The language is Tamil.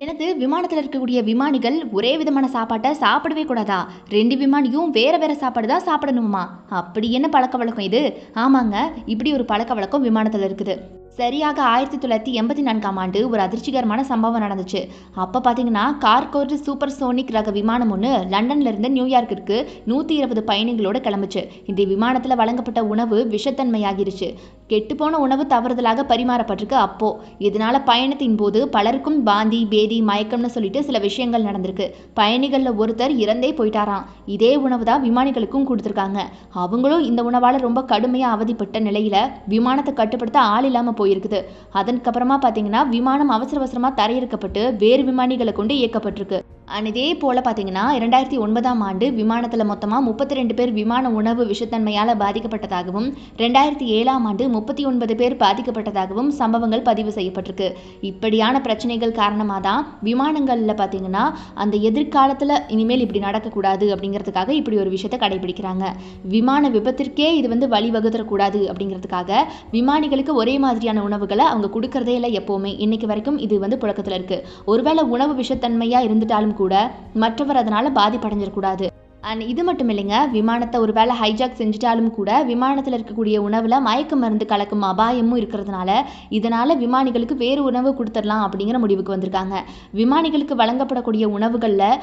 எனது விமானத்துல இருக்கக்கூடிய விமானிகள் ஒரே விதமான சாப்பாட்ட சாப்பிடவே கூடாதா? 2 விமானியும் வேற வேற சாப்பாடு தான் சாப்பிடணுமா? அப்படி என்ன பழக்கவழக்கம் இது? ஆமாங்க, இப்படி ஒரு பழக்கவழக்கம் விமானத்துல இருக்குது. சரியாக 1984ஆம் ஆண்டு ஒரு அதிர்ச்சிகரமான சம்பவம் நடந்துச்சு. அப்ப பார்த்தீங்கன்னா, கார்கோர் சூப்பர் சோனிக் ரக விமானம் ஒண்ணு லண்டன்ல இருந்து நியூயார்க்கிற்கு 120 பயணிகளோட கிளம்புச்சு. இந்த விமானத்துல வழங்கப்பட்ட உணவு விஷத்தன்மையாகிருச்சு. கெட்டுப்போன உணவு தவறுதலாக பரிமாறப்பட்டிருக்கு அப்போ. இதனால பயணத்தின் போது பலருக்கும் வாந்தி, பேதி, மயக்கம்னு சொல்லிட்டு சில விஷயங்கள் நடந்திருக்கு. பயணிகள்ல ஒருத்தர் இறந்தே போயிட்டாராம். இதே உணவு தான் விமானிகளுக்கும் கொடுத்துருக்காங்க. அவங்களும் இந்த உணவால ரொம்ப கடுமையா அவதிப்பட்ட நிலையில விமானத்தை கட்டுப்படுத்த ஆள் இல்லாம போயிருக்குது. அதற்கப்புறமா பார்த்தீங்கன்னா, விமானம் அவசர அவசரமா தரையிறக்கப்பட்டு வேறு விமானிகளை கொண்டு இயக்கப்பட்டிருக்கு. இதே போல பார்த்தீங்கன்னா 2009ஆம் ஆண்டு விமானத்துல மொத்தமா 32 பேர் விமான உணவு விஷத்தன்மையால பாதிக்கப்பட்டதாகவும், 2007ஆம் ஆண்டு 39 பேர் பாதிக்கப்பட்டதாகவும் சம்பவங்கள் பதிவு செய்யப்பட்டிருக்கு. இப்படியான பிரச்சனைகள் காரணமாக தான் விமானங்கள்ல பார்த்தீங்கன்னா, அந்த எதிர்காலத்துல இனிமேல் இப்படி நடக்கக்கூடாது அப்படிங்கிறதுக்காக இப்படி ஒரு விஷயத்தை கடைபிடிக்கிறாங்க. விமான விபத்திற்கே இது வழிவகுத்தரக்கூடாது அப்படிங்கிறதுக்காக விமானிகளுக்கு ஒரே மாதிரியான உணவுகளை அவங்க கொடுக்கறதே இல்லை எப்பவுமே. இன்னைக்கு வரைக்கும் இது புழக்கத்துல இருக்கு. ஒருவேளை உணவு விஷத்தன்மையா இருந்துட்டாலும் கூட மற்றவர் அதனால பாதிப்படைஞ்சிடக்கூடாது. இது மட்டும் இல்லைங்க, விமானத்தை ஒரு வேளை ஹைஜாக் செஞ்சுட்டாலும் கூட விமானத்தில் இருக்கக்கூடிய உணவில் மயக்க மருந்து கலக்கும் அபாயமும் இருக்கிறதுனால இதனால விமானிகளுக்கு வேறு உணவு கொடுத்துடலாம் அப்படிங்கிற முடிவுக்கு வந்திருக்காங்க. விமானிகளுக்கு வழங்கப்படக்கூடிய உணவுகளில்